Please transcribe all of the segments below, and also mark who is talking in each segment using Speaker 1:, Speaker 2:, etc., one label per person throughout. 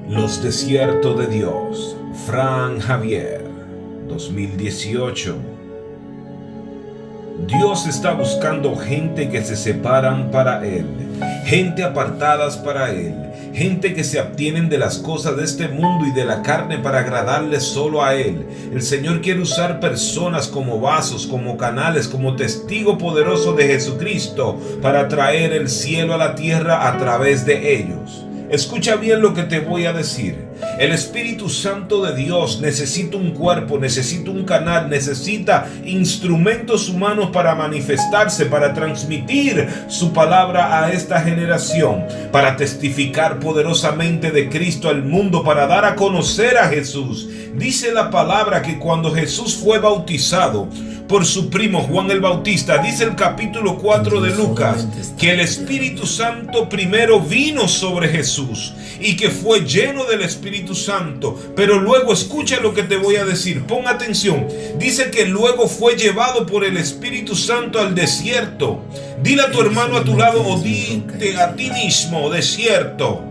Speaker 1: Los desiertos de Dios, Fran Javier, 2018. Dios está buscando gente que se separan para Él, gente apartadas para Él, gente que se abstienen de las cosas de este mundo y de la carne para agradarle solo a Él. El Señor quiere usar personas como vasos, como canales, como testigo poderoso de Jesucristo para traer el cielo a la tierra a través de ellos. Escucha bien lo que te voy a decir. El Espíritu Santo de Dios necesita un cuerpo, necesita un canal, necesita instrumentos humanos para manifestarse, para transmitir su palabra a esta generación, para testificar poderosamente de Cristo al mundo, para dar a conocer a Jesús. Dice la palabra que cuando Jesús fue bautizado por su primo Juan el Bautista, dice el capítulo 4 de Lucas, que el Espíritu Santo primero vino sobre Jesús y que fue lleno del Espíritu Santo, pero luego escucha lo que te voy a decir, pon atención, dice que luego fue llevado por el Espíritu Santo al desierto. Dile a tu hermano a tu lado o dite a ti mismo, desierto.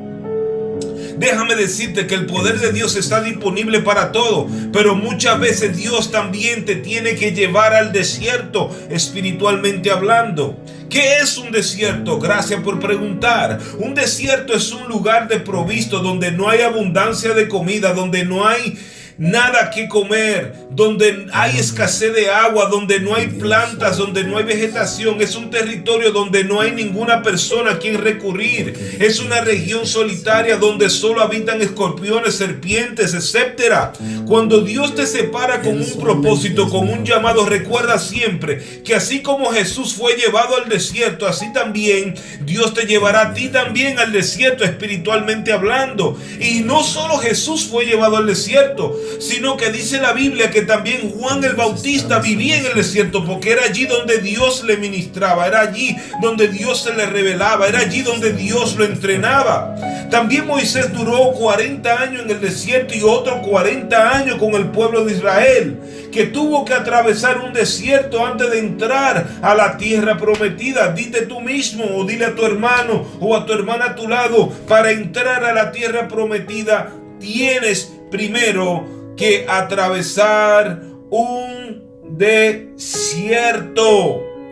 Speaker 1: Déjame decirte que el poder de Dios está disponible para todo, pero muchas veces Dios también te tiene que llevar al desierto, espiritualmente hablando. ¿Qué es un desierto? Gracias por preguntar. Un desierto es un lugar desprovisto donde no hay abundancia de comida, donde no hay nada que comer, donde hay escasez de agua, donde no hay plantas, donde no hay vegetación. Es un territorio donde no hay ninguna persona a quien recurrir. Es una región solitaria donde solo habitan escorpiones, serpientes, etc. Cuando Dios te separa con un propósito, con un llamado, recuerda siempre que así como Jesús fue llevado al desierto, así también Dios te llevará a ti también al desierto, espiritualmente hablando. Y no solo Jesús fue llevado al desierto, sino que dice la Biblia que también Juan el Bautista vivía en el desierto, porque era allí donde Dios le ministraba, era allí donde Dios se le revelaba, era allí donde Dios lo entrenaba. También Moisés duró 40 años en el desierto y otros 40 años con el pueblo de Israel, que tuvo que atravesar un desierto antes de entrar a la tierra prometida. Dite tú mismo o dile a tu hermano o a tu hermana a tu lado, para entrar a la tierra prometida tienes primero que atravesar un desierto.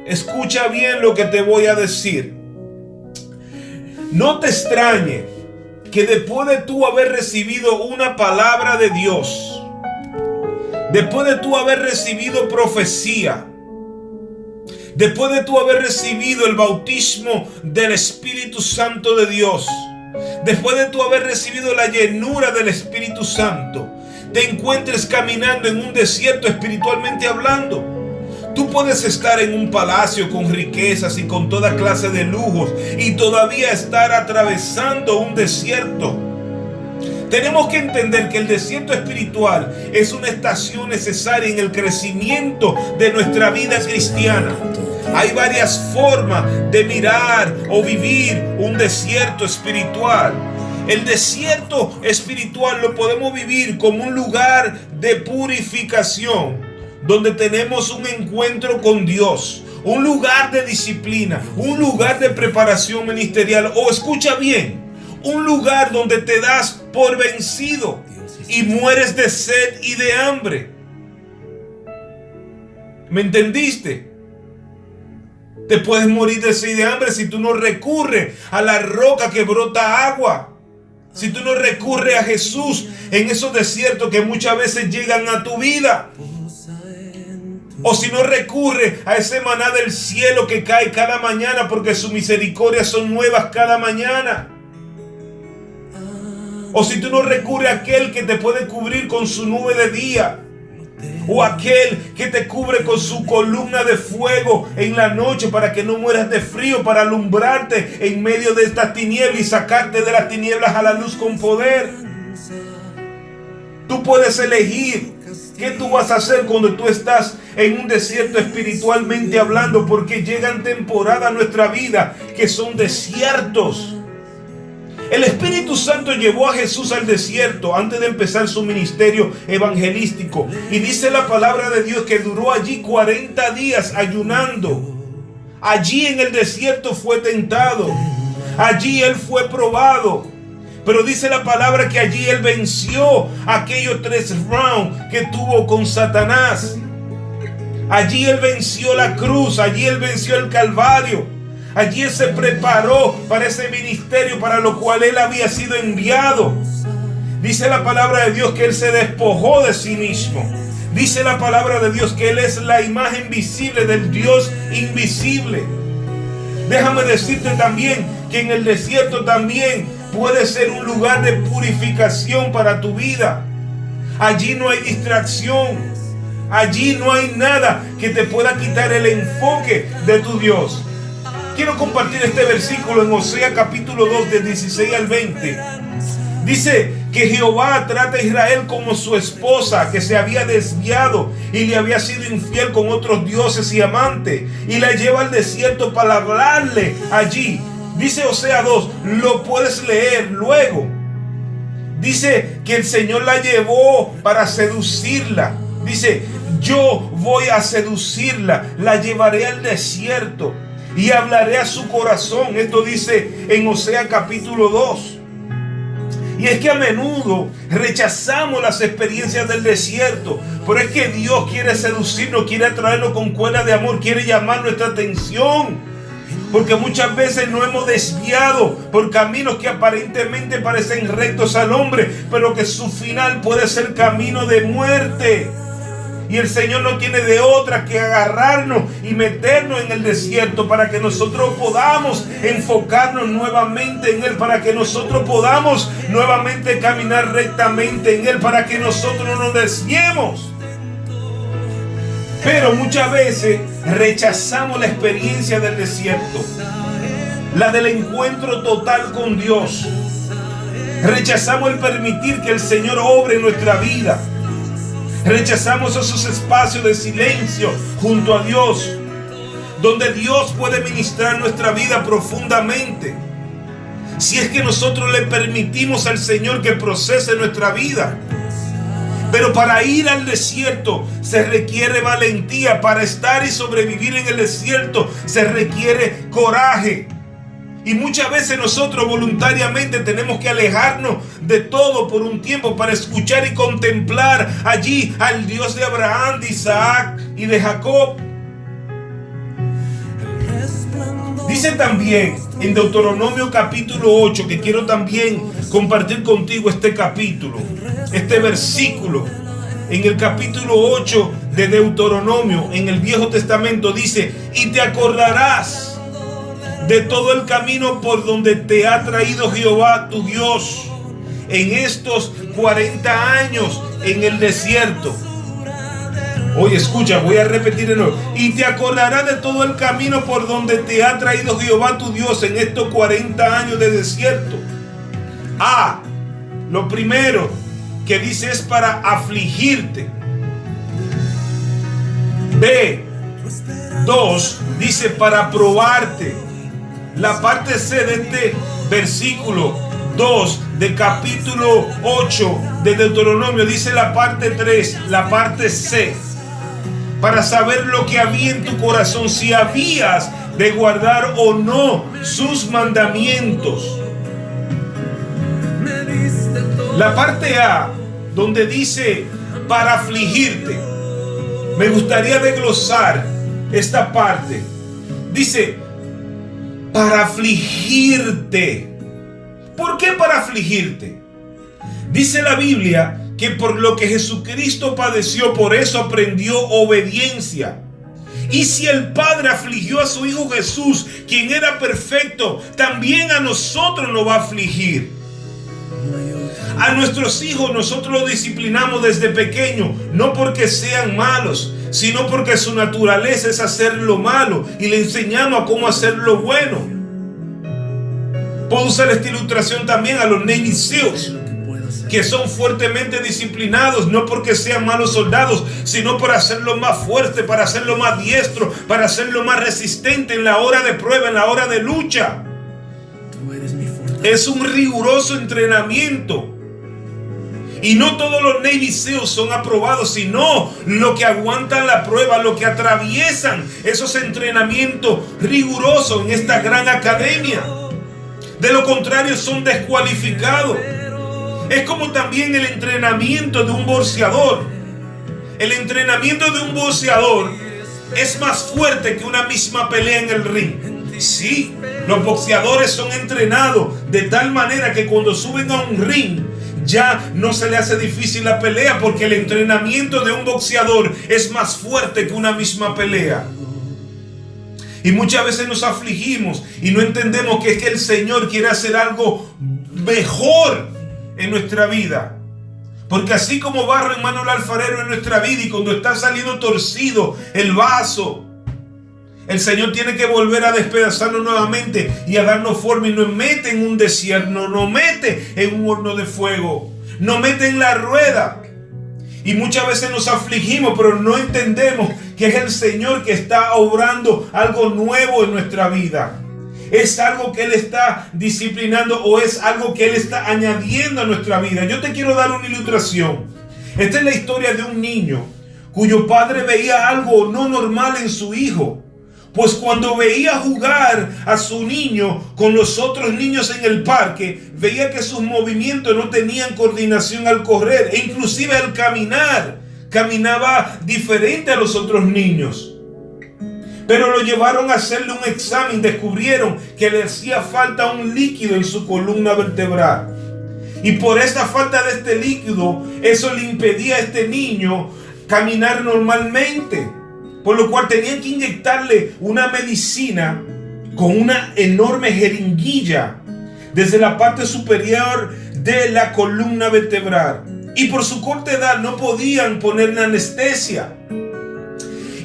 Speaker 1: Escucha bien lo que te voy a decir. No te extrañe que después de tú haber recibido una palabra de Dios, después de tú haber recibido profecía, después de tú haber recibido el bautismo del Espíritu Santo de Dios, después de tú haber recibido la llenura del Espíritu Santo, te encuentres caminando en un desierto espiritualmente hablando. Tú puedes estar en un palacio con riquezas y con toda clase de lujos y todavía estar atravesando un desierto. Tenemos que entender que el desierto espiritual es una estación necesaria en el crecimiento de nuestra vida cristiana. Hay varias formas de mirar o vivir un desierto espiritual. El desierto espiritual lo podemos vivir como un lugar de purificación, donde tenemos un encuentro con Dios, un lugar de disciplina, un lugar de preparación ministerial, o escucha bien, un lugar donde te das por vencido y mueres de sed y de hambre. ¿Me entendiste? Te puedes morir de sed y de hambre si tú no recurres a la roca que brota agua. Si tú no recurres a Jesús en esos desiertos que muchas veces llegan a tu vida. O si no recurres a ese maná del cielo que cae cada mañana, porque sus misericordias son nuevas cada mañana. O si tú no recurres a aquel que te puede cubrir con su nube de día, o aquel que te cubre con su columna de fuego en la noche para que no mueras de frío, para alumbrarte en medio de estas tinieblas y sacarte de las tinieblas a la luz con poder. Tú puedes elegir qué tú vas a hacer cuando tú estás en un desierto espiritualmente hablando, porque llegan temporadas a nuestra vida que son desiertos. El Espíritu Santo llevó a Jesús al desierto antes de empezar su ministerio evangelístico. Y dice la palabra de Dios que duró allí 40 días ayunando. Allí en el desierto fue tentado. Allí él fue probado. Pero dice la palabra que allí él venció aquellos 3 rounds que tuvo con Satanás. Allí él venció la cruz, allí él venció el Calvario. Allí él se preparó para ese ministerio para lo cual él había sido enviado. Dice la palabra de Dios que él se despojó de sí mismo. Dice la palabra de Dios que él es la imagen visible del Dios invisible. Déjame decirte también que en el desierto también puede ser un lugar de purificación para tu vida. Allí no hay distracción. Allí no hay nada que te pueda quitar el enfoque de tu Dios. Quiero compartir este versículo en Osea capítulo 2 del 16 al 20. Dice que Jehová trata a Israel como su esposa que se había desviado y le había sido infiel con otros dioses y amantes, y la lleva al desierto para hablarle allí. Dice Osea 2, lo puedes leer luego. Dice que el Señor la llevó para seducirla. Dice, yo voy a seducirla, la llevaré al desierto y hablaré a su corazón. Esto dice en Osea capítulo 2. Y es que a menudo rechazamos las experiencias del desierto, pero es que Dios quiere seducirnos, quiere atraernos con cuerdas de amor, quiere llamar nuestra atención. Porque muchas veces nos hemos desviado por caminos que aparentemente parecen rectos al hombre, pero que su final puede ser camino de muerte. Y el Señor no tiene de otra que agarrarnos y meternos en el desierto para que nosotros podamos enfocarnos nuevamente en Él, para que nosotros podamos nuevamente caminar rectamente en Él, para que nosotros no nos desviemos. Pero muchas veces rechazamos la experiencia del desierto, la del encuentro total con Dios. Rechazamos el permitir que el Señor obre en nuestra vida. Rechazamos esos espacios de silencio junto a Dios, donde Dios puede ministrar nuestra vida profundamente. Si es que nosotros le permitimos al Señor que procese nuestra vida. Pero para ir al desierto se requiere valentía. Para estar y sobrevivir en el desierto se requiere coraje. Y muchas veces nosotros voluntariamente tenemos que alejarnos de todo por un tiempo para escuchar y contemplar allí al Dios de Abraham, de Isaac y de Jacob. Dice también en Deuteronomio capítulo 8, que quiero también compartir contigo este capítulo, este versículo. En el capítulo 8 de Deuteronomio, en el Viejo Testamento, dice: y te acordarás de todo el camino por donde te ha traído Jehová tu Dios en estos 40 años en el desierto. Oye, escucha, voy a repetir de nuevo. Y te acordarás de todo el camino por donde te ha traído Jehová tu Dios en estos 40 años de desierto. Lo primero que dice es para afligirte. B, dice para probarte. La parte C de este versículo 2 del capítulo 8 de Deuteronomio dice la parte 3, la parte C, para saber lo que había en tu corazón, si habías de guardar o no sus mandamientos. La parte A, donde dice para afligirte, me gustaría desglosar esta parte. Dice para afligirte. ¿Por qué para afligirte? Dice la Biblia que por lo que Jesucristo padeció, por eso aprendió obediencia. Y si el Padre afligió a su Hijo Jesús, quien era perfecto, también a nosotros nos va a afligir. A nuestros hijos nosotros los disciplinamos desde pequeños, no porque sean malos, sino porque su naturaleza es hacer lo malo, y le enseñamos a cómo hacer lo bueno. Puedo usar esta ilustración también a los Navy SEALs, que son fuertemente disciplinados, no porque sean malos soldados, sino para hacerlo más fuerte, para hacerlo más diestro, para hacerlo más resistente en la hora de prueba, en la hora de lucha. Es un riguroso entrenamiento. Y no todos los Navy SEALs son aprobados, sino los que aguantan la prueba, los que atraviesan esos entrenamientos rigurosos en esta gran academia. De lo contrario son descualificados. Es como también el entrenamiento de un boxeador. El entrenamiento de un boxeador es más fuerte que una misma pelea en el ring. Sí, los boxeadores son entrenados de tal manera que cuando suben a un ring ya no se le hace difícil la pelea, porque el entrenamiento de un boxeador es más fuerte que una misma pelea. Y muchas veces nos afligimos y no entendemos que es que el Señor quiere hacer algo mejor en nuestra vida. Porque así como barro en mano del alfarero en nuestra vida, y cuando está saliendo torcido el vaso, el Señor tiene que volver a despedazarnos nuevamente y a darnos forma, y nos mete en un desierto, nos mete en un horno de fuego, nos mete en la rueda. Y muchas veces nos afligimos, pero no entendemos que es el Señor que está obrando algo nuevo en nuestra vida. Es algo que Él está disciplinando, o es algo que Él está añadiendo a nuestra vida. Yo te quiero dar una ilustración. Esta es la historia de un niño cuyo padre veía algo no normal en su hijo. Pues cuando veía jugar a su niño con los otros niños en el parque, veía que sus movimientos no tenían coordinación al correr, e inclusive al caminar. Caminaba diferente a los otros niños. Pero lo llevaron a hacerle un examen. Descubrieron que le hacía falta un líquido en su columna vertebral. Y por esta falta de este líquido, eso le impedía a este niño caminar normalmente. Por lo cual tenían que inyectarle una medicina con una enorme jeringuilla desde la parte superior de la columna vertebral. Y por su corta edad no podían ponerle anestesia.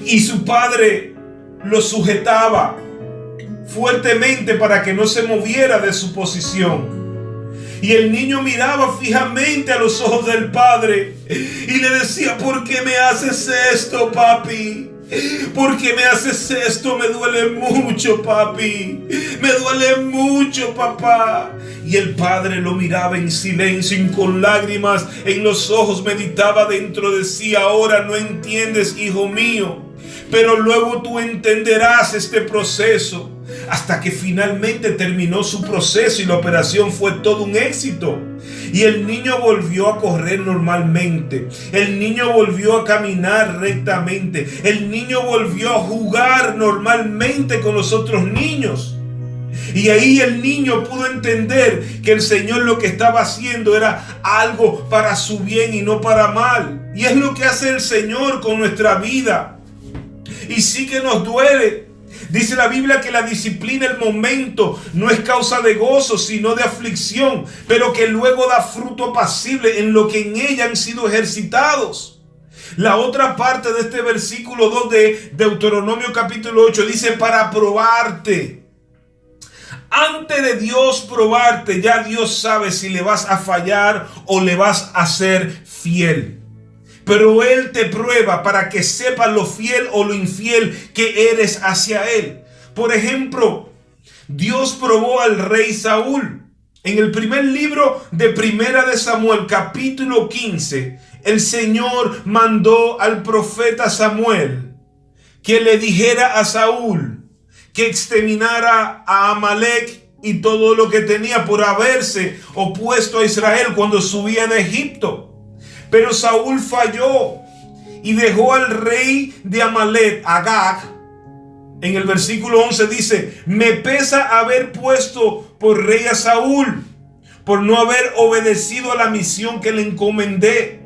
Speaker 1: Y su padre lo sujetaba fuertemente para que no se moviera de su posición. Y el niño miraba fijamente a los ojos del padre y le decía: ¿por qué me haces esto, papi? ¿Por qué me haces esto? Me duele mucho, papi. Me duele mucho, papá. Y el padre lo miraba en silencio y con lágrimas en los ojos meditaba dentro de sí: ahora no entiendes, hijo mío, pero luego tú entenderás este proceso. Hasta que finalmente terminó su proceso y la operación fue todo un éxito. Y el niño volvió a correr normalmente. El niño volvió a caminar rectamente. El niño volvió a jugar normalmente con los otros niños. Y ahí el niño pudo entender que el Señor lo que estaba haciendo era algo para su bien y no para mal. Y es lo que hace el Señor con nuestra vida. Y sí que nos duele. Dice la Biblia que la disciplina, el momento, no es causa de gozo, sino de aflicción, pero que luego da fruto apacible en lo que en ella han sido ejercitados. La otra parte de este versículo 2 de Deuteronomio capítulo 8 dice: para probarte. Antes de Dios probarte, ya Dios sabe si le vas a fallar o le vas a ser fiel. Pero Él te prueba para que sepas lo fiel o lo infiel que eres hacia Él. Por ejemplo, Dios probó al rey Saúl. En el primer libro de Primera de Samuel, capítulo 15, el Señor mandó al profeta Samuel que le dijera a Saúl que exterminara a Amalek y todo lo que tenía por haberse opuesto a Israel cuando subía de Egipto. Pero Saúl falló y dejó al rey de Amalek, Agag. En el versículo 11 dice: me pesa haber puesto por rey a Saúl, por no haber obedecido a la misión que le encomendé.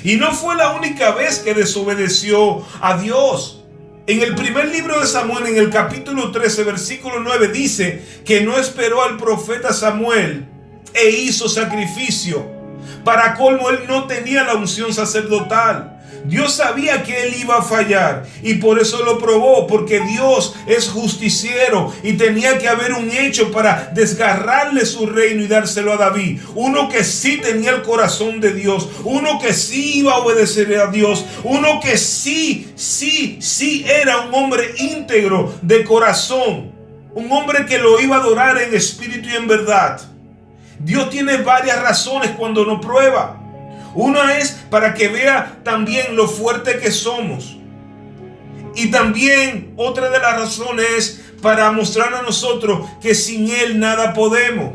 Speaker 1: Y no fue la única vez que desobedeció a Dios. En el primer libro de Samuel, en el capítulo 13, versículo 9, dice que no esperó al profeta Samuel e hizo sacrificio. Para colmo, él no tenía la unción sacerdotal. Dios sabía que él iba a fallar y por eso lo probó, porque Dios es justiciero y tenía que haber un hecho para desgarrarle su reino y dárselo a David. Uno que sí tenía el corazón de Dios, uno que sí iba a obedecer a Dios, uno que sí era un hombre íntegro de corazón, un hombre que lo iba a adorar en espíritu y en verdad. Dios tiene varias razones cuando nos prueba. Una es para que vea también lo fuerte que somos. Y también otra de las razones es para mostrar a nosotros que sin Él nada podemos.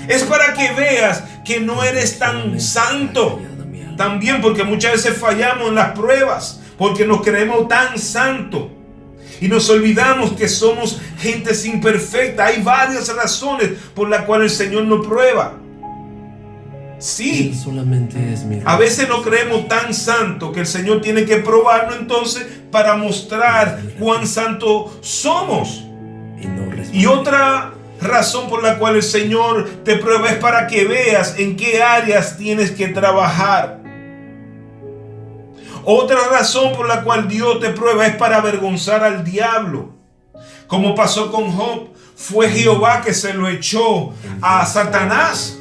Speaker 1: Es para que veas que no eres tan santo. También porque muchas veces fallamos en las pruebas, porque nos creemos tan santos y nos olvidamos que somos gente imperfecta. Hay varias razones por las cuales el Señor nos prueba. Sí, a veces nos creemos tan santos que el Señor tiene que probarnos entonces para mostrar cuán santos somos. Y otra razón por la cual el Señor te prueba es para que veas en qué áreas tienes que trabajar. Otra razón por la cual Dios te prueba es para avergonzar al diablo. Como pasó con Job, fue Jehová que se lo echó a Satanás.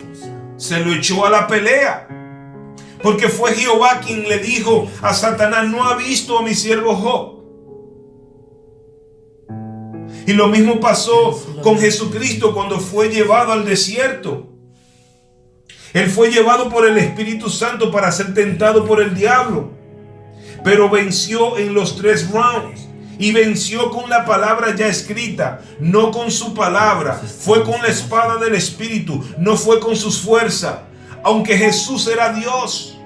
Speaker 1: Se lo echó a la pelea. Porque fue Jehová quien le dijo a Satanás: ¿no ha visto a mi siervo Job? Y lo mismo pasó con Jesucristo cuando fue llevado al desierto. Él fue llevado por el Espíritu Santo para ser tentado por el diablo, pero venció en los 3 rounds. Y venció con la palabra ya escrita, no con su palabra. Fue con la espada del Espíritu, no fue con sus fuerzas. Aunque Jesús era Dios,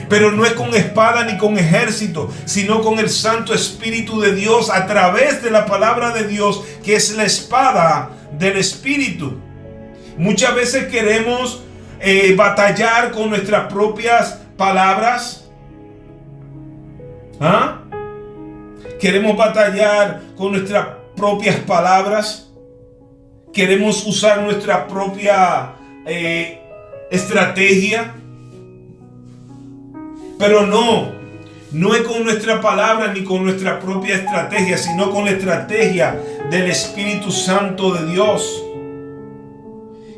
Speaker 1: pero no es con espada ni con ejército, sino con el Santo Espíritu de Dios, a través de la palabra de Dios, que es la espada del Espíritu. Muchas veces queremos batallar con nuestras propias palabras. Queremos batallar con nuestras propias palabras. Queremos usar nuestra propia estrategia. Pero no es con nuestra palabra ni con nuestra propia estrategia, sino con la estrategia del Espíritu Santo de Dios.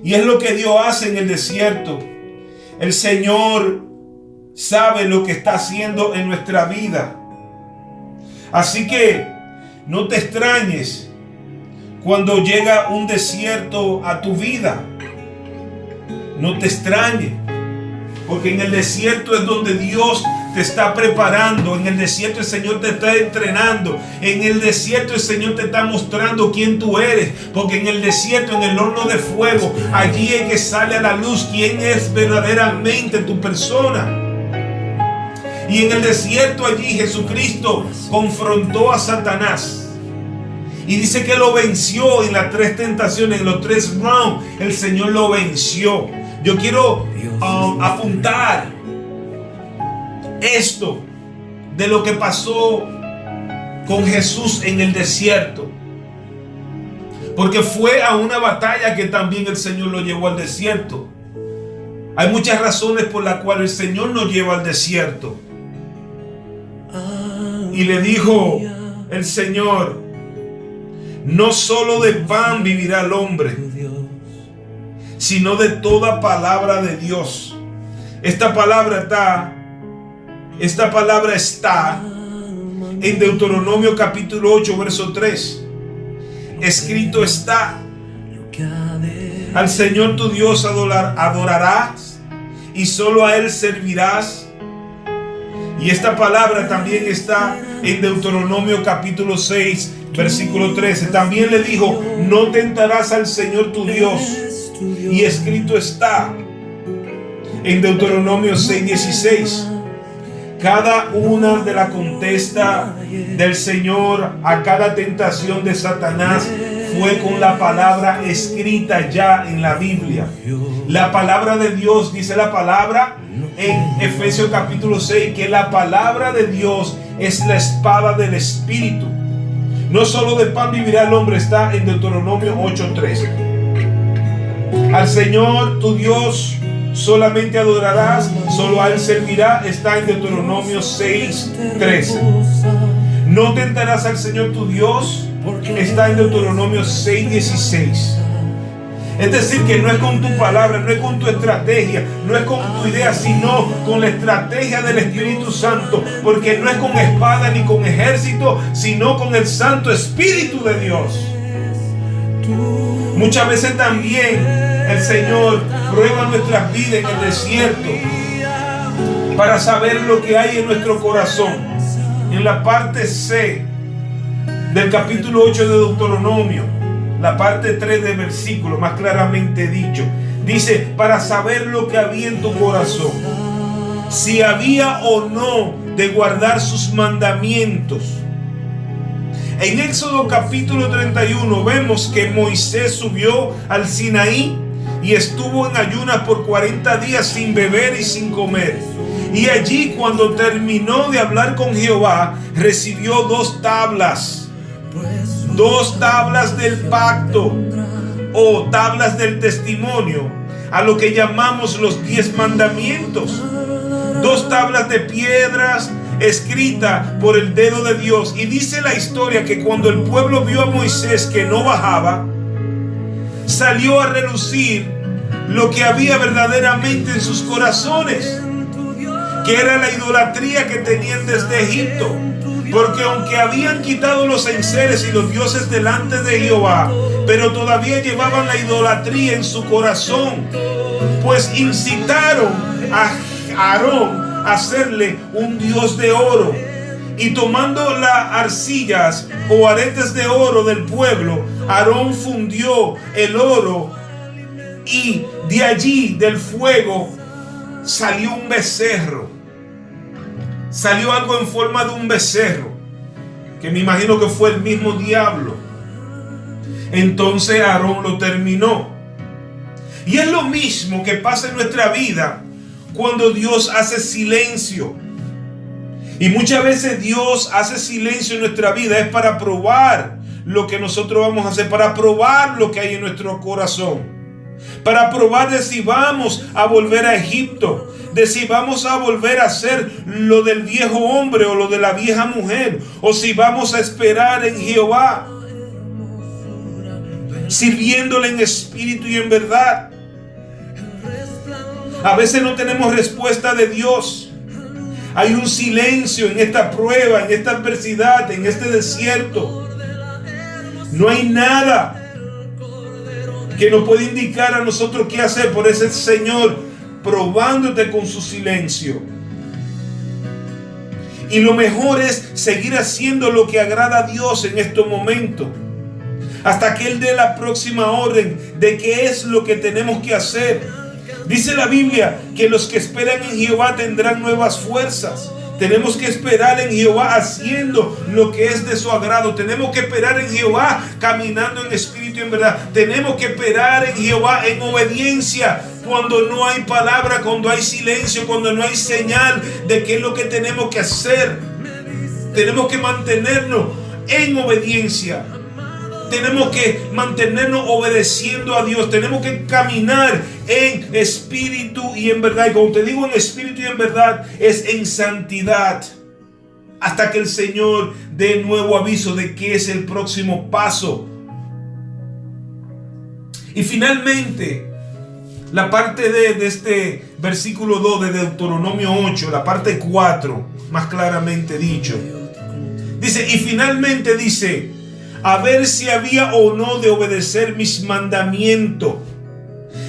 Speaker 1: Y es lo que Dios hace en el desierto. El Señor sabe lo que está haciendo en nuestra vida. Así que no te extrañes cuando llega un desierto a tu vida. No te extrañes, porque en el desierto es donde Dios te está preparando. En el desierto el Señor te está entrenando. En el desierto el Señor te está mostrando quién tú eres. Porque en el desierto, en el horno de fuego, allí es que sale a la luz quién es verdaderamente tu persona. Y en el desierto allí Jesucristo confrontó a Satanás. Y dice que lo venció en las 3 tentaciones, en los 3 rounds. El Señor lo venció. Yo quiero apuntar esto de lo que pasó con Jesús en el desierto. Porque fue a una batalla que también el Señor lo llevó al desierto. Hay muchas razones por las cuales el Señor nos lleva al desierto. Y le dijo el Señor: no solo de pan vivirá el hombre, sino de toda palabra de Dios. Esta palabra está en Deuteronomio capítulo 8, verso 3. Escrito está: al Señor tu Dios adorarás y solo a Él servirás. Y esta palabra también está en Deuteronomio capítulo 6, versículo 13. También le dijo: no tentarás al Señor tu Dios. Y escrito está en Deuteronomio 6, 16. Cada una de la contesta del Señor a cada tentación de Satanás fue con la palabra escrita ya en la Biblia. La palabra de Dios, dice la palabra en Efesios capítulo 6, que la palabra de Dios es la espada del Espíritu. No solo de pan vivirá el hombre, está en Deuteronomio 8:13. Al Señor tu Dios solamente adorarás, solo a Él servirá, está en Deuteronomio 6:13. No tentarás al Señor tu Dios, está en Deuteronomio 6:16. Es decir, que no es con tu palabra, no es con tu estrategia, no es con tu idea, sino con la estrategia del Espíritu Santo. Porque no es con espada ni con ejército, sino con el Santo Espíritu de Dios. Muchas veces también el Señor prueba nuestras vidas en el desierto para saber lo que hay en nuestro corazón. En la parte C del capítulo 8 de Deuteronomio la parte 3 del versículo, más claramente dicho. Dice, para saber lo que había en tu corazón, si había o no de guardar sus mandamientos. En Éxodo capítulo 31 vemos que Moisés subió al Sinaí y estuvo en ayunas por 40 días sin beber y sin comer. Y allí, cuando terminó de hablar con Jehová, recibió 2 tablas. 2 tablas del pacto o tablas del testimonio, a lo que llamamos los 10 mandamientos. 2 tablas de piedras escrita por el dedo de Dios. Y dice la historia que cuando el pueblo vio a Moisés que no bajaba, salió a relucir lo que había verdaderamente en sus corazones, que era la idolatría que tenían desde Egipto. Porque aunque habían quitado los enseres y los dioses delante de Jehová, pero todavía llevaban la idolatría en su corazón, pues incitaron a Aarón a hacerle un dios de oro. Y tomando las arcillas o aretes de oro del pueblo, Aarón fundió el oro, y de allí, del fuego, salió un becerro. Salió algo en forma de un becerro, que me imagino que fue el mismo diablo. Entonces Aarón lo terminó. Y es lo mismo que pasa en nuestra vida cuando Dios hace silencio. Y muchas veces Dios hace silencio en nuestra vida es para probar lo que nosotros vamos a hacer, para probar lo que hay en nuestro corazón, para probar de si vamos a volver a Egipto, de si vamos a volver a hacer lo del viejo hombre o lo de la vieja mujer, o si vamos a esperar en Jehová, sirviéndole en espíritu y en verdad. A veces no tenemos respuesta de Dios. Hay un silencio en esta prueba, en esta adversidad, en este desierto. No hay nada que nos pueda indicar a nosotros qué hacer. Por ese Señor probándote con su silencio. Y lo mejor es seguir haciendo lo que agrada a Dios en estos momentos, hasta que Él dé la próxima orden de qué es lo que tenemos que hacer. Dice la Biblia que los que esperan en Jehová tendrán nuevas fuerzas. Tenemos que esperar en Jehová haciendo lo que es de su agrado. Tenemos que esperar en Jehová caminando en espíritu y en verdad. Tenemos que esperar en Jehová en obediencia, cuando no hay palabra, cuando hay silencio, cuando no hay señal de qué es lo que tenemos que hacer. Tenemos que mantenernos en obediencia. Tenemos que mantenernos obedeciendo a Dios. Tenemos que caminar en espíritu y en verdad. Y como te digo en espíritu y en verdad, es en santidad, hasta que el Señor dé nuevo aviso de qué es el próximo paso. Y finalmente, la parte de este versículo 2 de Deuteronomio 8, la parte 4, más claramente dicho, dice, y finalmente dice, a ver si había o no de obedecer mis mandamientos.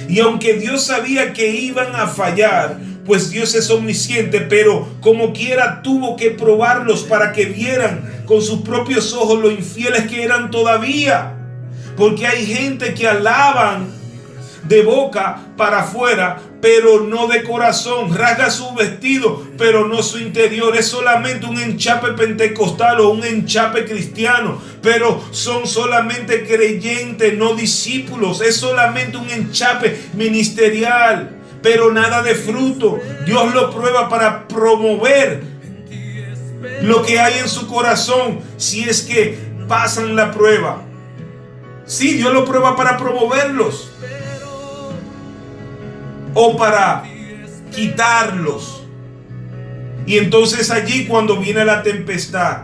Speaker 1: Y aunque Dios sabía que iban a fallar, pues Dios es omnisciente, pero como quiera tuvo que probarlos para que vieran con sus propios ojos lo infieles que eran todavía. Porque hay gente que alaban de boca para afuera, pero no de corazón. Rasga su vestido, pero no su interior. Es solamente un enchape pentecostal o un enchape cristiano, pero son solamente creyentes, no discípulos. Es solamente un enchape ministerial, pero nada de fruto. Dios lo prueba para promover lo que hay en su corazón, si es que pasan la prueba. Sí, Dios lo prueba para promoverlos o para quitarlos. Y entonces allí cuando viene la tempestad,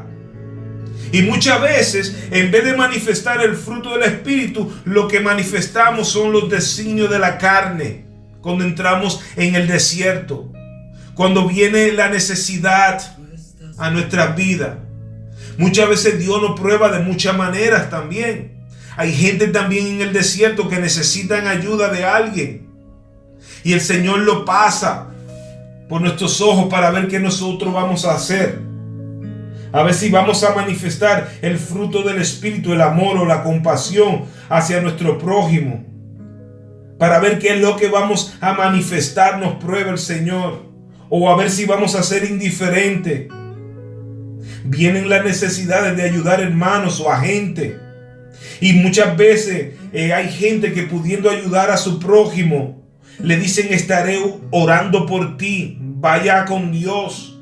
Speaker 1: y muchas veces en vez de manifestar el fruto del Espíritu, lo que manifestamos son los designios de la carne. Cuando entramos en el desierto, cuando viene la necesidad a nuestras vidas, muchas veces Dios nos prueba de muchas maneras también. Hay gente también en el desierto que necesitan ayuda de alguien, y el Señor lo pasa por nuestros ojos para ver qué nosotros vamos a hacer. A ver si vamos a manifestar el fruto del Espíritu, el amor o la compasión hacia nuestro prójimo. Para ver qué es lo que vamos a manifestar, nos prueba el Señor. O a ver si vamos a ser indiferentes. Vienen las necesidades de ayudar hermanos o a gente. Y muchas veces hay gente que pudiendo ayudar a su prójimo, le dicen: estaré orando por ti, vaya con Dios.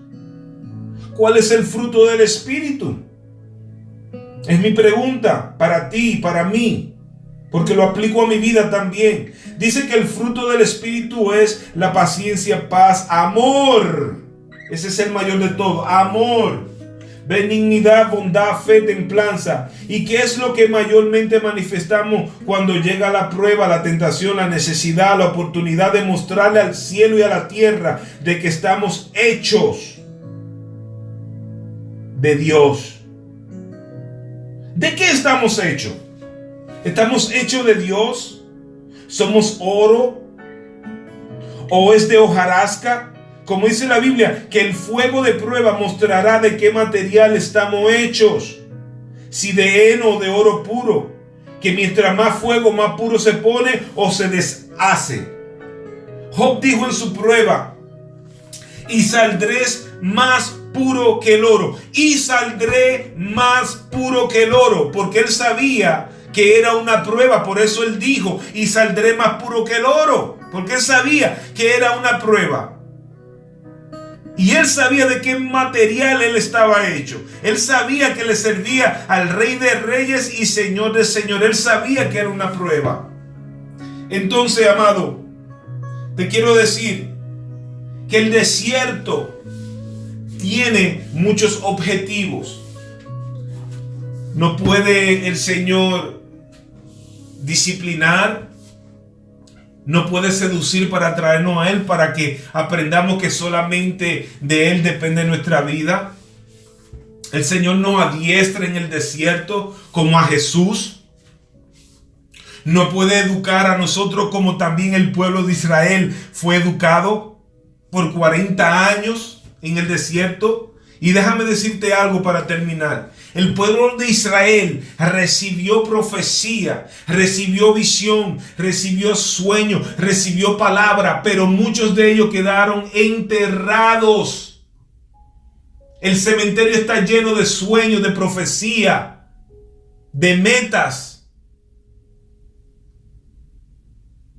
Speaker 1: ¿Cuál es el fruto del Espíritu? Es mi pregunta para ti y para mí, porque lo aplico a mi vida también. Dice que el fruto del Espíritu es la paciencia, paz, amor. Ese es el mayor de todo, amor, benignidad, bondad, fe, templanza. ¿Y qué es lo que mayormente manifestamos cuando llega la prueba, la tentación, la necesidad, la oportunidad de mostrarle al cielo y a la tierra de que estamos hechos de Dios? ¿De qué estamos hechos? ¿Estamos hechos de Dios? ¿Somos oro? ¿O es de hojarasca? Como dice la Biblia, que el fuego de prueba mostrará de qué material estamos hechos. Si de heno o de oro puro, que mientras más fuego, más puro se pone o se deshace. Job dijo en su prueba: y saldré más puro que el oro. Y saldré más puro que el oro. Porque él sabía que era una prueba. Por eso él dijo: y saldré más puro que el oro. Porque él sabía que era una prueba. Y él sabía de qué material él estaba hecho. Él sabía que le servía al Rey de Reyes y Señor de Señores. Él sabía que era una prueba. Entonces, amado, te quiero decir que el desierto tiene muchos objetivos. No puede el Señor disciplinar. No puede seducir para traernos a Él, para que aprendamos que solamente de Él depende nuestra vida. El Señor nos adiestra en el desierto como a Jesús. No puede educar a nosotros como también el pueblo de Israel fue educado por 40 años en el desierto. Y déjame decirte algo para terminar. El pueblo de Israel recibió profecía, recibió visión, recibió sueño, recibió palabra, pero muchos de ellos quedaron enterrados. El cementerio está lleno de sueños, de profecía, de metas.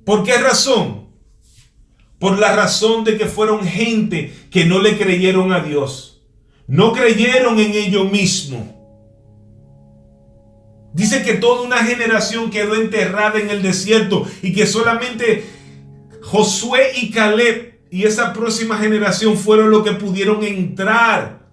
Speaker 1: ¿Por qué razón? Por la razón de que fueron gente que no le creyeron a Dios. No creyeron en ellos mismos. Dice que toda una generación quedó enterrada en el desierto y que solamente Josué y Caleb y esa próxima generación fueron los que pudieron entrar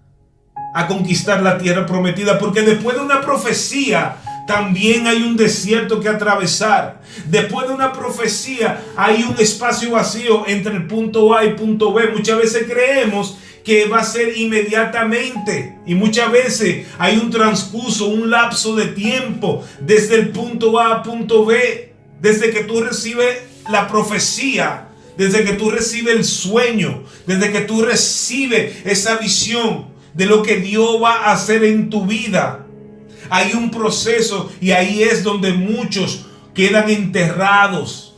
Speaker 1: a conquistar la tierra prometida. Porque después de una profecía también hay un desierto que atravesar. Después de una profecía hay un espacio vacío entre el punto A y punto B. Muchas veces creemos que va a ser inmediatamente, y muchas veces hay un transcurso, un lapso de tiempo desde el punto A a punto B, desde que tú recibes la profecía, desde que tú recibes el sueño, desde que tú recibes esa visión de lo que Dios va a hacer en tu vida. Hay un proceso y ahí es donde muchos quedan enterrados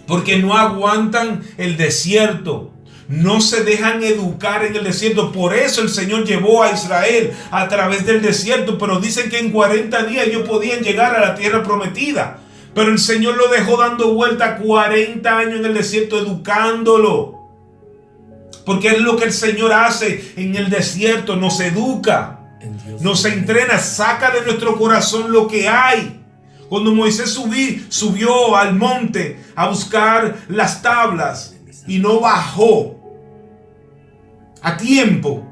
Speaker 1: porque no aguantan el desierto. No se dejan educar en el desierto. Por eso el Señor llevó a Israel a través del desierto. Pero dicen que en 40 días ellos podían llegar a la tierra prometida. Pero el Señor lo dejó dando vuelta 40 años en el desierto, educándolo. Porque es lo que el Señor hace en el desierto. Nos educa, nos entrena, saca de nuestro corazón lo que hay. Cuando Moisés subió al monte a buscar las tablas y no bajó a tiempo,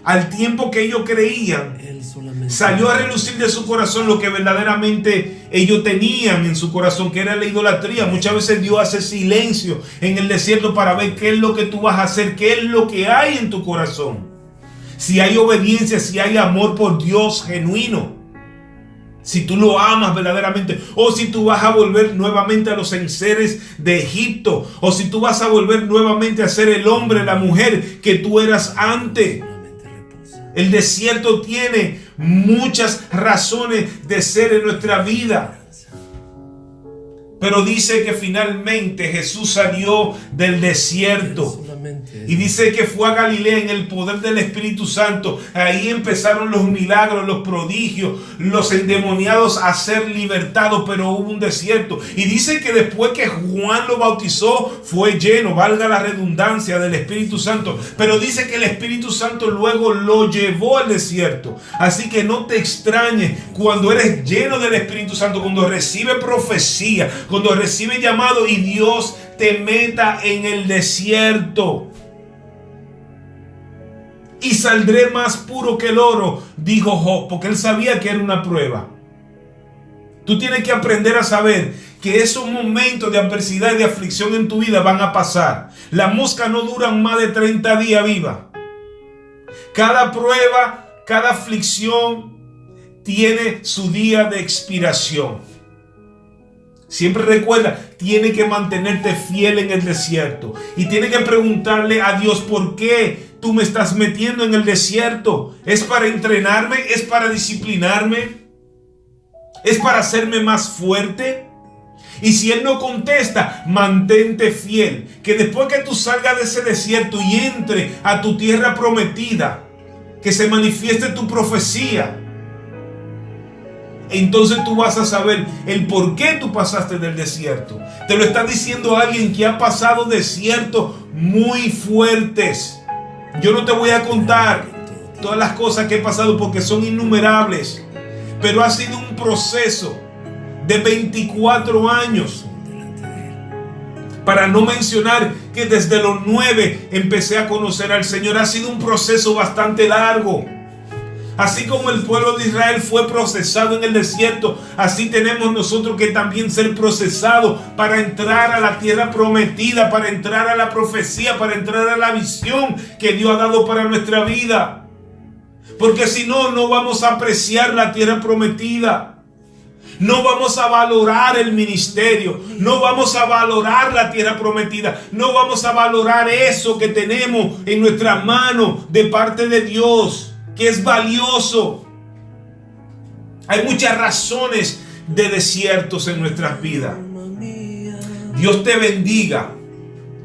Speaker 1: al tiempo que ellos creían, salió a relucir de su corazón lo que verdaderamente ellos tenían en su corazón, que era la idolatría. Muchas veces Dios hace silencio en el desierto para ver qué es lo que tú vas a hacer, qué es lo que hay en tu corazón. Si hay obediencia, si hay amor por Dios genuino, si tú lo amas verdaderamente, o si tú vas a volver nuevamente a los enseres de Egipto, o si tú vas a volver nuevamente a ser el hombre, la mujer que tú eras antes. El desierto tiene muchas razones de ser en nuestra vida. Pero dice que finalmente Jesús salió del desierto. Y dice que fue a Galilea en el poder del Espíritu Santo. Ahí empezaron los milagros, los prodigios, los endemoniados a ser libertados, pero hubo un desierto. Y dice que después que Juan lo bautizó, fue lleno, valga la redundancia, del Espíritu Santo. Pero dice que el Espíritu Santo luego lo llevó al desierto. Así que no te extrañes cuando eres lleno del Espíritu Santo, cuando recibe profecía, cuando recibe llamado y Dios te meta en el desierto. Y saldré más puro que el oro, dijo Job, porque él sabía que era una prueba. Tú tienes que aprender a saber que esos momentos de adversidad y de aflicción en tu vida van a pasar. Las moscas no duran más de 30 días vivas. Cada prueba, cada aflicción tiene su día de expiración. Siempre recuerda, tiene que mantenerte fiel en el desierto. Y tiene que preguntarle a Dios, ¿por qué tú me estás metiendo en el desierto? ¿Es para entrenarme? ¿Es para disciplinarme? ¿Es para hacerme más fuerte? Y si Él no contesta, mantente fiel. Que después que tú salgas de ese desierto y entre a tu tierra prometida, que se manifieste tu profecía, entonces tú vas a saber el por qué tú pasaste del desierto. Te lo está diciendo alguien que ha pasado desiertos muy fuertes. Yo no te voy a contar todas las cosas que he pasado porque son innumerables, pero ha sido un proceso de 24 años. Para no mencionar que desde los 9 empecé a conocer al Señor. Ha sido un proceso bastante largo. Así como el pueblo de Israel fue procesado en el desierto, así tenemos nosotros que también ser procesados para entrar a la tierra prometida, para entrar a la profecía, para entrar a la visión que Dios ha dado para nuestra vida. Porque si no, no vamos a apreciar la tierra prometida. No vamos a valorar el ministerio, no vamos a valorar la tierra prometida, no vamos a valorar eso que tenemos en nuestra mano de parte de Dios, que es valioso. Hay muchas razones de desiertos en nuestras vidas. Dios te bendiga.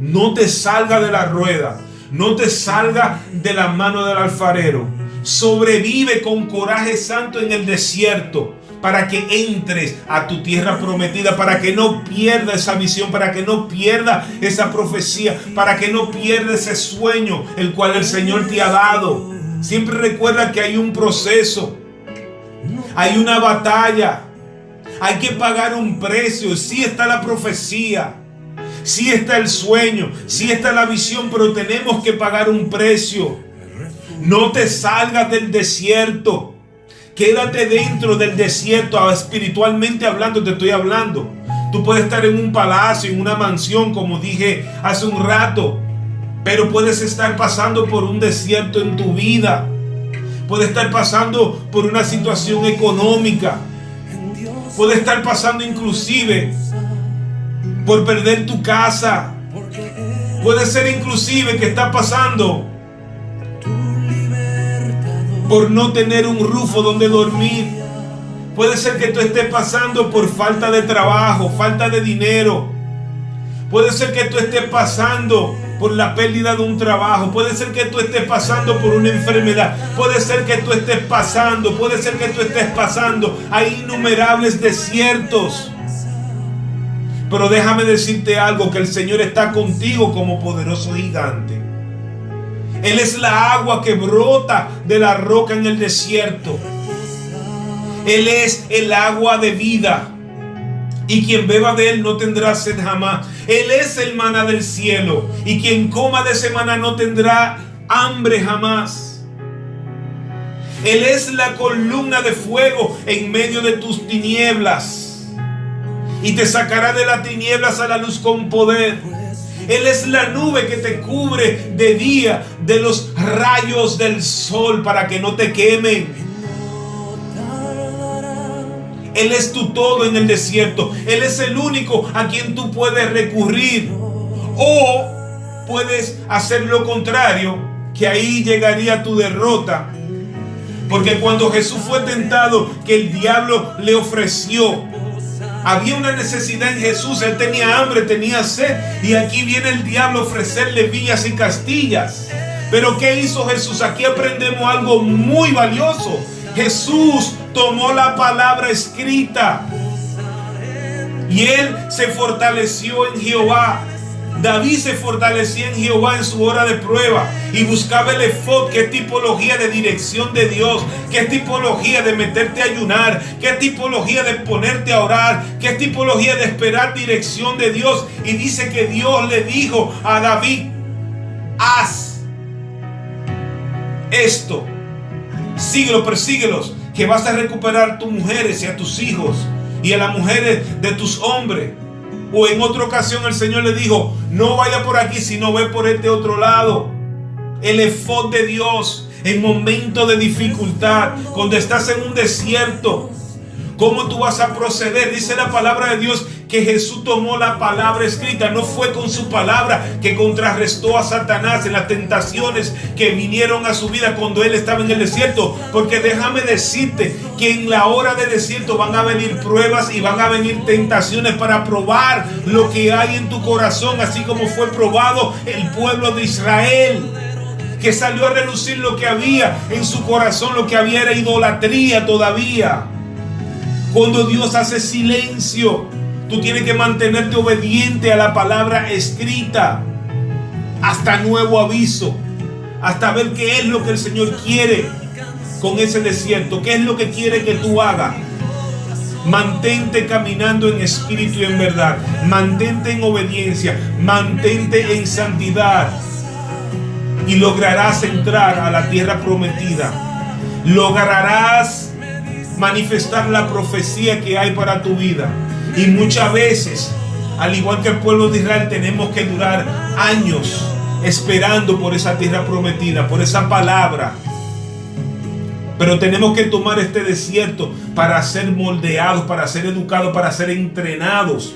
Speaker 1: No te salga de la rueda, no te salga de la mano del alfarero. Sobrevive con coraje santo en el desierto, para que entres a tu tierra prometida, para que no pierdas esa visión, para que no pierdas esa profecía, para que no pierdas ese sueño el cual el Señor te ha dado. Siempre recuerda que hay un proceso, hay una batalla, hay que pagar un precio. Sí está la profecía, sí está el sueño, sí está la visión, pero tenemos que pagar un precio. No te salgas del desierto. Quédate dentro del desierto, espiritualmente hablando te estoy hablando. Tú puedes estar en un palacio, en una mansión, como dije hace un rato, pero puedes estar pasando por un desierto en tu vida. Puedes estar pasando por una situación económica. Puedes estar pasando inclusive por perder tu casa. Puede ser inclusive que estás pasando por no tener un rufo donde dormir. Puede ser que tú estés pasando por falta de trabajo, falta de dinero. Puede ser que tú estés pasando por la pérdida de un trabajo. Puede ser que tú estés pasando por una enfermedad. Puede ser que tú estés pasando. Hay innumerables desiertos. Pero déjame decirte algo, que el Señor está contigo como poderoso gigante. Él es la agua que brota de la roca en el desierto. Él es el agua de vida. Y quien beba de él no tendrá sed jamás. Él es el maná del cielo. Y quien coma de ese maná no tendrá hambre jamás. Él es la columna de fuego en medio de tus tinieblas. Y te sacará de las tinieblas a la luz con poder. Él es la nube que te cubre de día de los rayos del sol para que no te quemen. Él es tu todo en el desierto. Él es el único a quien tú puedes recurrir. O puedes hacer lo contrario, que ahí llegaría tu derrota. Porque cuando Jesús fue tentado, que el diablo le ofreció, había una necesidad en Jesús. Él tenía hambre, tenía sed, y aquí viene el diablo a ofrecerle villas y castillas. Pero ¿qué hizo Jesús? Aquí aprendemos algo muy valioso. Jesús tomó la palabra escrita y él se fortaleció en Jehová. David se fortalecía en Jehová en su hora de prueba y buscaba el efod. Qué tipología de dirección de Dios, qué tipología de meterte a ayunar, qué tipología de ponerte a orar, qué tipología de esperar dirección de Dios. Y dice que Dios le dijo a David: haz esto, síguelo, persíguelos, que vas a recuperar a tus mujeres y a tus hijos y a las mujeres de tus hombres. O en otra ocasión el Señor le dijo: no vaya por aquí, sino ve por este otro lado. El efod de Dios en momentos de dificultad, cuando estás en un desierto, ¿cómo tú vas a proceder? Dice la palabra de Dios que Jesús tomó la palabra escrita. No fue con su palabra que contrarrestó a Satanás en las tentaciones que vinieron a su vida cuando él estaba en el desierto. Porque déjame decirte que en la hora de desierto van a venir pruebas y van a venir tentaciones para probar lo que hay en tu corazón, así como fue probado el pueblo de Israel, que salió a relucir lo que había en su corazón. Lo que había era idolatría todavía. Cuando Dios hace silencio, tú tienes que mantenerte obediente a la palabra escrita hasta nuevo aviso, hasta ver qué es lo que el Señor quiere con ese desierto, qué es lo que quiere que tú hagas. Mantente caminando en espíritu y en verdad, mantente en obediencia, mantente en santidad, y lograrás entrar a la tierra prometida. Lograrás manifestar la profecía que hay para tu vida. Y muchas veces, al igual que el pueblo de Israel, tenemos que durar años esperando por esa tierra prometida, por esa palabra. Pero tenemos que tomar este desierto para ser moldeados, para ser educados, para ser entrenados,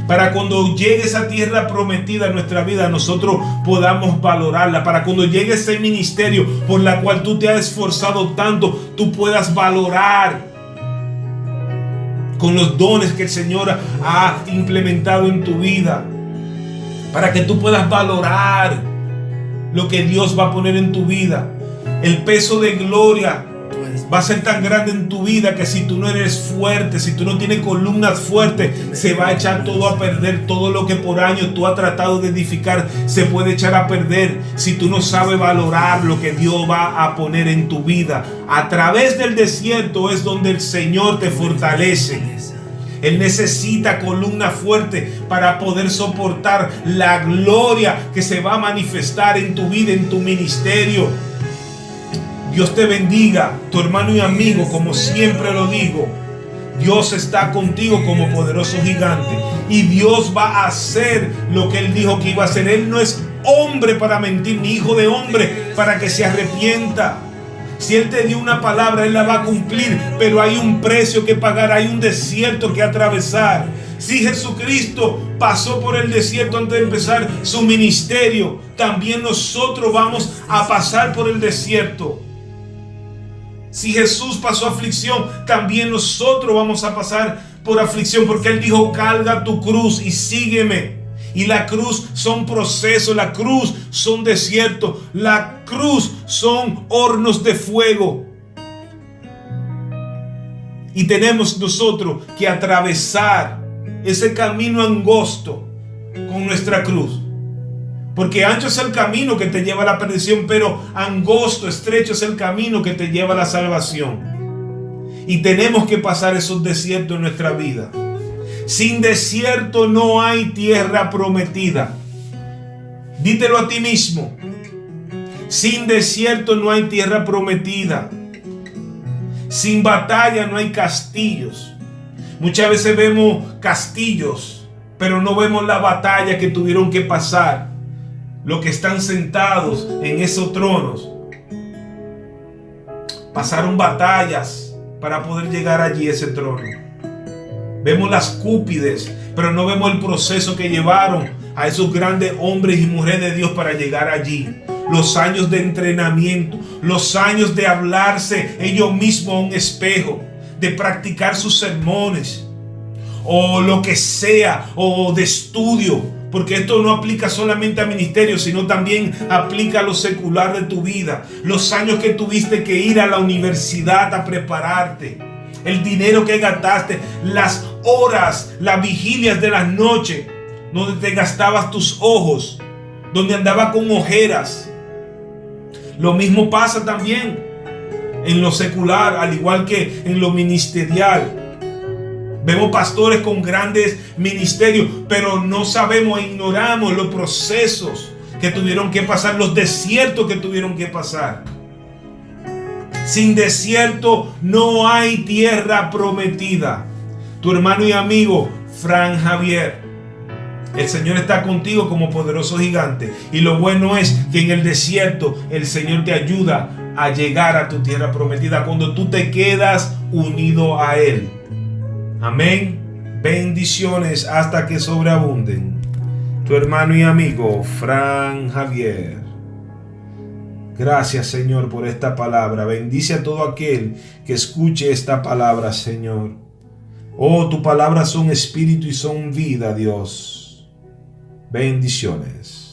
Speaker 1: para cuando llegue esa tierra prometida en nuestra vida, nosotros podamos valorarla. Para cuando llegue ese ministerio por la cual tú te has esforzado tanto, tú puedas valorar con los dones que el Señor ha implementado en tu vida, para que tú puedas valorar lo que Dios va a poner en tu vida. El peso de gloria va a ser tan grande en tu vida que si tú no eres fuerte, si tú no tienes columnas fuertes, se va a echar todo a perder. Todo lo que por años tú has tratado de edificar se puede echar a perder si tú no sabes valorar lo que Dios va a poner en tu vida. A través del desierto es donde el Señor te fortalece. Él necesita columna fuerte para poder soportar la gloria que se va a manifestar en tu vida, en tu ministerio. Dios te bendiga, tu hermano y amigo. Como siempre lo digo, Dios está contigo como poderoso gigante, y Dios va a hacer lo que Él dijo que iba a hacer. Él no es hombre para mentir, ni hijo de hombre para que se arrepienta. Si Él te dio una palabra, Él la va a cumplir, pero hay un precio que pagar, hay un desierto que atravesar. Si Jesucristo pasó por el desierto antes de empezar su ministerio, también nosotros vamos a pasar por el desierto. Si Jesús pasó aflicción, también nosotros vamos a pasar por aflicción, porque Él dijo: carga tu cruz y sígueme. Y la cruz son procesos, la cruz son desiertos, la cruz son hornos de fuego. Y tenemos nosotros que atravesar ese camino angosto con nuestra cruz. Porque ancho es el camino que te lleva a la perdición, pero angosto, estrecho es el camino que te lleva a la salvación. Y tenemos que pasar esos desiertos en nuestra vida. Sin desierto no hay tierra prometida. Dítelo a ti mismo. Sin desierto no hay tierra prometida. Sin batalla no hay castillos. Muchas veces vemos castillos, pero no vemos la batalla que tuvieron que pasar los que están sentados en esos tronos. Pasaron batallas para poder llegar allí a ese trono. Vemos las cúpides, pero no vemos el proceso que llevaron a esos grandes hombres y mujeres de Dios para llegar allí. los años de entrenamiento, los años de hablarse ellos mismos a un espejo, de practicar sus sermones o lo que sea, o de estudio, porque esto no aplica solamente a ministerio, sino también aplica a lo secular de tu vida. Los años que tuviste que ir a la universidad a prepararte, el dinero que gastaste, las horas, las vigilias de las noches, donde te gastabas tus ojos, donde andabas con ojeras. Lo mismo pasa también en lo secular, al igual que en lo ministerial. Vemos pastores con grandes ministerios, pero no sabemos e ignoramos los procesos que tuvieron que pasar, los desiertos que tuvieron que pasar. Sin desierto no hay tierra prometida. Tu hermano y amigo Fran Javier. El Señor está contigo como poderoso gigante. Y lo bueno es que en el desierto el Señor te ayuda a llegar a tu tierra prometida cuando tú te quedas unido a Él. Amén. Bendiciones hasta que sobreabunden. Tu hermano y amigo Fran Javier. Gracias, Señor, por esta palabra. Bendice a todo aquel que escuche esta palabra, Señor. Oh, tu palabra son espíritu y son vida, Dios. Bendiciones.